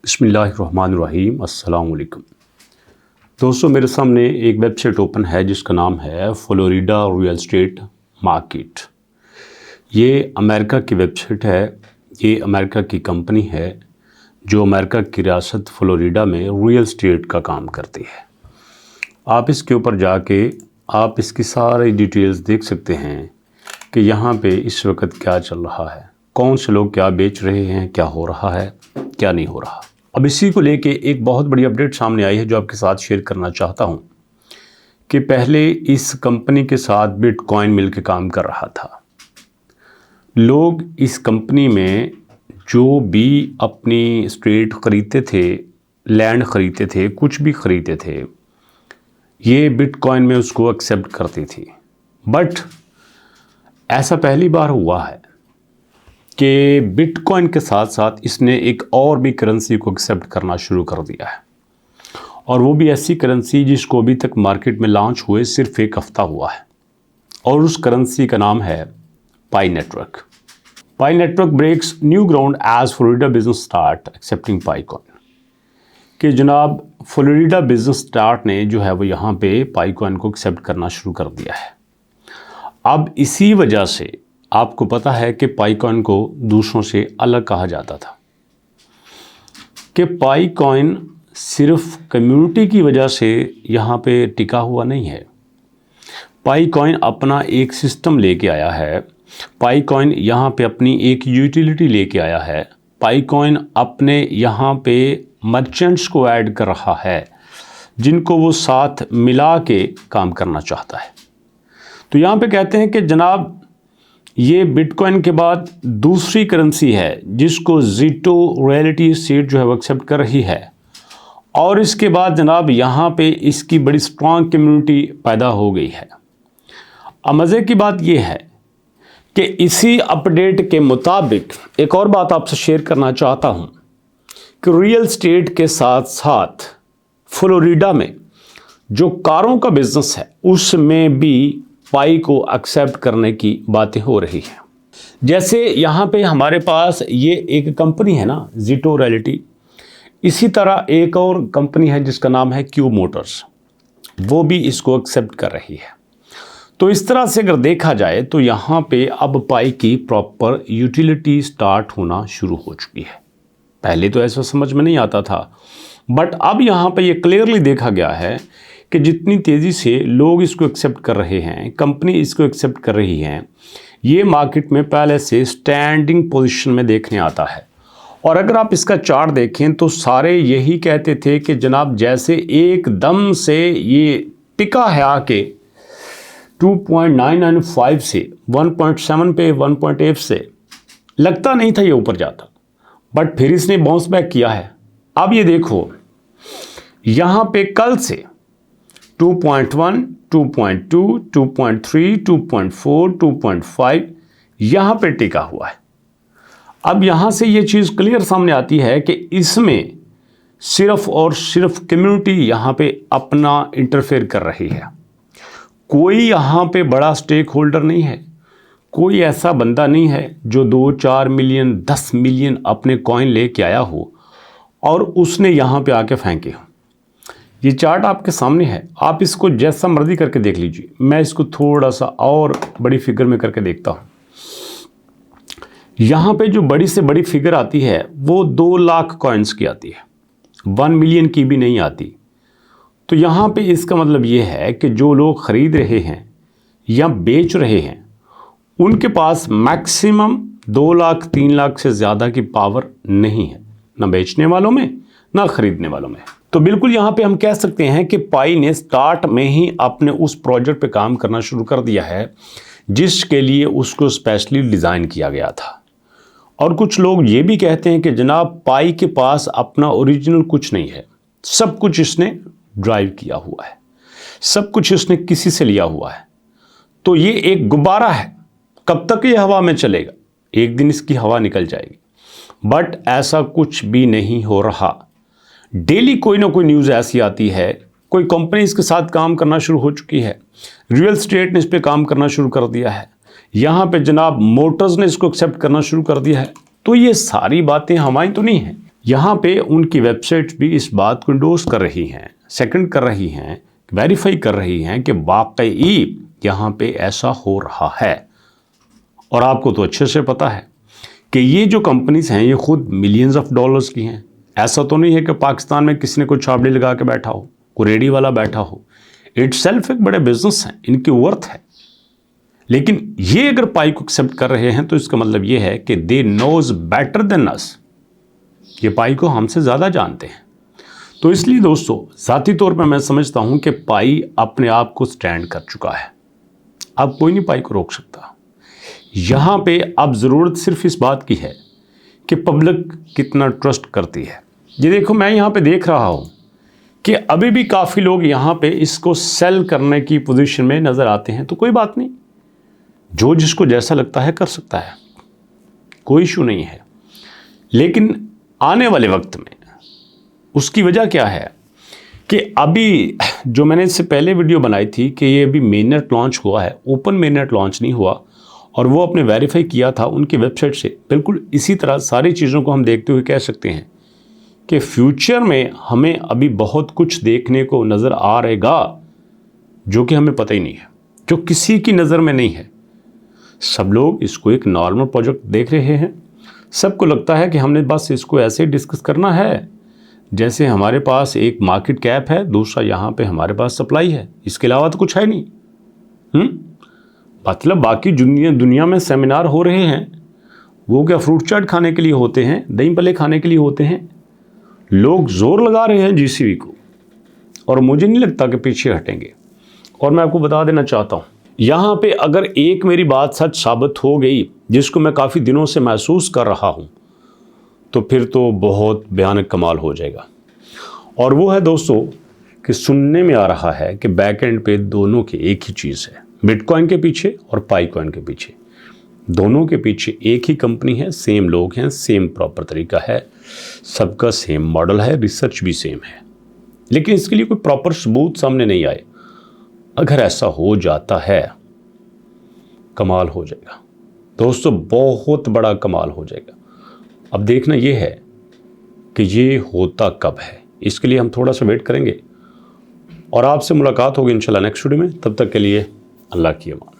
बिस्मिल्लाहिर्रहमानिर्रहीम। अस्सलाम वालेकुम दोस्तों, मेरे सामने एक वेबसाइट ओपन है जिसका नाम है फ्लोरिडा रियल एस्टेट मार्केट। ये अमेरिका की वेबसाइट है। ये अमेरिका की कंपनी है जो अमेरिका की रियासत फ्लोरिडा में रियल एस्टेट का काम करती है। आप इसके ऊपर जाके आप इसकी सारी डिटेल्स देख सकते हैं कि यहाँ पे इस वक्त क्या चल रहा है, कौन से लोग क्या बेच रहे हैं, क्या हो रहा है, क्या नहीं हो रहा। अब इसी को लेके एक बहुत बड़ी अपडेट सामने आई है जो आपके साथ शेयर करना चाहता हूँ कि पहले इस कंपनी के साथ बिटकॉइन मिलकर काम कर रहा था। लोग इस कंपनी में जो भी अपनी स्ट्रीट ख़रीदते थे, लैंड ख़रीदते थे, कुछ भी ख़रीदते थे, ये बिटकॉइन में उसको एक्सेप्ट करती थी। बट ऐसा पहली बार हुआ है कि बिटकॉइन के साथ साथ इसने एक और भी करेंसी को एक्सेप्ट करना शुरू कर दिया है, और वो भी ऐसी करेंसी जिसको अभी तक मार्केट में लॉन्च हुए सिर्फ एक हफ्ता हुआ है, और उस करेंसी का नाम है Pi network. Pi network breaks new ground as Florida business start accepting Pi coin. कि जनाब फ्लोरिडा बिजनेस स्टार्ट ने जो है वो यहाँ पे पाईकॉइन को एक्सेप्ट करना शुरू कर दिया है। अब इसी वजह से आपको पता है कि पाईकॉइन को दूसरों से अलग कहा जाता था कि पाईकॉइन सिर्फ कम्युनिटी की वजह से यहाँ पे टिका हुआ नहीं है। पाईकॉइन अपना एक सिस्टम लेके आया है। पाईकॉइन यहाँ पे अपनी एक यूटिलिटी लेके आया है। पाईकॉइन अपने यहाँ पे मर्चेंट्स को ऐड कर रहा है जिनको वो साथ मिला के काम करना चाहता है। तो यहाँ पे कहते हैं कि जनाब ये बिटकॉइन के बाद दूसरी करेंसी है जिसको ज़ीटो रियलिटी एस्टेट जो है वो एक्सेप्ट कर रही है, और इसके बाद जनाब यहाँ पे इसकी बड़ी स्ट्रॉन्ग कम्युनिटी पैदा हो गई है। अब मज़े की बात ये है कि इसी अपडेट के मुताबिक एक और बात आपसे शेयर करना चाहता हूँ कि रियल एस्टेट के साथ साथ फ्लोरिडा में जो कारों का बिजनेस है उसमें भी पाई को एक्सेप्ट करने की बातें हो रही हैं। जैसे यहाँ पे हमारे पास ये एक कंपनी है ना, ज़ीटो रियलिटी, इसी तरह एक और कंपनी है जिसका नाम है क्यूब मोटर्स, वो भी इसको एक्सेप्ट कर रही है। तो इस तरह से अगर देखा जाए तो यहाँ पे अब पाई की प्रॉपर यूटिलिटी स्टार्ट होना शुरू हो चुकी है। पहले तो ऐसा समझ में नहीं आता था, बट अब यहाँ पे ये क्लियरली देखा गया है कि जितनी तेज़ी से लोग इसको एक्सेप्ट कर रहे हैं, कंपनी इसको एक्सेप्ट कर रही हैं, ये मार्केट में पहले से स्टैंडिंग पोजीशन में देखने आता है। और अगर आप इसका चार्ट देखें तो सारे यही कहते थे कि जनाब जैसे एकदम से ये टिका है आके 2.995 से 1.7 पे 1.8 से लगता नहीं था ये ऊपर जाता, बट फिर इसने बाउंस बैक किया है। अब ये देखो यहाँ पे कल से 2.1, 2.2, 2.3, 2.4, 2.5 यहाँ पे टिका हुआ है। अब यहाँ से ये चीज़ क्लियर सामने आती है कि इसमें सिर्फ और सिर्फ कम्युनिटी यहाँ पे अपना इंटरफेयर कर रही है। कोई यहाँ पे बड़ा स्टेक होल्डर नहीं है, कोई ऐसा बंदा नहीं है जो 2-4 मिलियन 10 मिलियन अपने कॉइन लेके आया हो और उसने यहाँ पे आके फेंके हो। ये चार्ट आपके सामने है, आप इसको जैसा मर्जी करके देख लीजिए। मैं इसको थोड़ा सा और बड़ी फिगर में करके देखता हूँ। यहाँ पे जो बड़ी से बड़ी फिगर आती है वो 2 लाख कॉइन्स की आती है, 1 मिलियन की भी नहीं आती। तो यहाँ पे इसका मतलब ये है कि जो लोग ख़रीद रहे हैं या बेच रहे हैं उनके पास मैक्सिमम 2 लाख 3 लाख से ज़्यादा की पावर नहीं है, ना बेचने वालों में ना ख़रीदने वालों में। तो बिल्कुल यहाँ पे हम कह सकते हैं कि पाई ने स्टार्ट में ही अपने उस प्रोजेक्ट पे काम करना शुरू कर दिया है जिसके लिए उसको स्पेशली डिज़ाइन किया गया था। और कुछ लोग ये भी कहते हैं कि जनाब पाई के पास अपना ओरिजिनल कुछ नहीं है, सब कुछ इसने ड्राइव किया हुआ है, सब कुछ इसने किसी से लिया हुआ है। तो ये एक गुब्बारा है, कब तक ये हवा में चलेगा, एक दिन इसकी हवा निकल जाएगी। बट ऐसा कुछ भी नहीं हो रहा। डेली कोई ना कोई न्यूज़ ऐसी आती है, कोई कंपनी इसके साथ काम करना शुरू हो चुकी है, रियल एस्टेट ने इस पे काम करना शुरू कर दिया है, यहाँ पे जनाब मोटर्स ने इसको एक्सेप्ट करना शुरू कर दिया है। तो ये सारी बातें हमारी तो नहीं हैं, यहाँ पे उनकी वेबसाइट भी इस बात को इंडोर्स कर रही हैं, सेकंड कर रही हैं, वेरीफाई कर रही हैं कि वाकई यहाँ पे ऐसा हो रहा है। और आपको तो अच्छे से पता है कि ये जो कंपनीज हैं ये खुद मिलियंस ऑफ डॉलर्स की हैं। ऐसा तो नहीं है कि पाकिस्तान में किसी ने कोई छाबड़ी लगा के बैठा हो, कोई रेडी वाला बैठा हो। इटसेल्फ एक बड़े बिजनेस हैं, इनकी वर्थ है। लेकिन ये अगर पाई को एक्सेप्ट कर रहे हैं तो इसका मतलब ये है कि they knows better than us, ये पाई को हमसे ज़्यादा जानते हैं। तो इसलिए दोस्तों ज़ाती तौर पे मैं समझता हूँ कि पाई अपने आप को स्टैंड कर चुका है। अब कोई नहीं पाई को रोक सकता। यहाँ पे अब ज़रूरत सिर्फ इस बात की है कि पब्लिक कितना ट्रस्ट करती है। ये देखो, मैं यहाँ पे देख रहा हूँ कि अभी भी काफ़ी लोग यहाँ पे इसको सेल करने की पोजीशन में नज़र आते हैं। तो कोई बात नहीं, जो जिसको जैसा लगता है कर सकता है, कोई इशू नहीं है। लेकिन आने वाले वक्त में उसकी वजह क्या है कि अभी जो मैंने इससे पहले वीडियो बनाई थी कि ये अभी मेननेट लॉन्च हुआ है, ओपन मेननेट लॉन्च नहीं हुआ, और वो अपने वेरीफाई किया था उनकी वेबसाइट से। बिल्कुल इसी तरह सारी चीज़ों को हम देखते हुए कह सकते हैं कि फ्यूचर में हमें अभी बहुत कुछ देखने को नज़र आ रहेगा जो कि हमें पता ही नहीं है, जो किसी की नज़र में नहीं है। सब लोग इसको एक नॉर्मल प्रोजेक्ट देख रहे हैं। सबको लगता है कि हमने बस इसको ऐसे ही डिस्कस करना है जैसे हमारे पास एक मार्केट कैप है, दूसरा यहाँ पे हमारे पास सप्लाई है, इसके अलावा तो कुछ है नहीं। मतलब बाकी दुनिया में सेमिनार हो रहे हैं, वो क्या फ्रूट चाट खाने के लिए होते हैं, दही भल्ले खाने के लिए होते हैं। लोग जोर लगा रहे हैं जीसीबी को, और मुझे नहीं लगता कि पीछे हटेंगे। और मैं आपको बता देना चाहता हूँ, यहाँ पे अगर एक मेरी बात सच साबित हो गई जिसको मैं काफ़ी दिनों से महसूस कर रहा हूँ, तो फिर तो बहुत भयानक कमाल हो जाएगा। और वो है दोस्तों कि सुनने में आ रहा है कि बैक एंड पे दोनों की एक ही चीज़ है, बिटकॉइन के पीछे और पाई कॉइन के पीछे। दोनों के पीछे एक ही कंपनी है, सेम लोग हैं, सेम प्रॉपर तरीका है, सबका सेम मॉडल है, रिसर्च भी सेम है। लेकिन इसके लिए कोई प्रॉपर सबूत सामने नहीं आए। अगर ऐसा हो जाता है, कमाल हो जाएगा दोस्तों, बहुत बड़ा कमाल हो जाएगा। अब देखना ये है कि ये होता कब है, इसके लिए हम थोड़ा सा वेट करेंगे और आपसे मुलाकात होगी इंशाल्लाह नेक्स्ट वीडियो में। तब तक के लिए अल्लाह की अमान।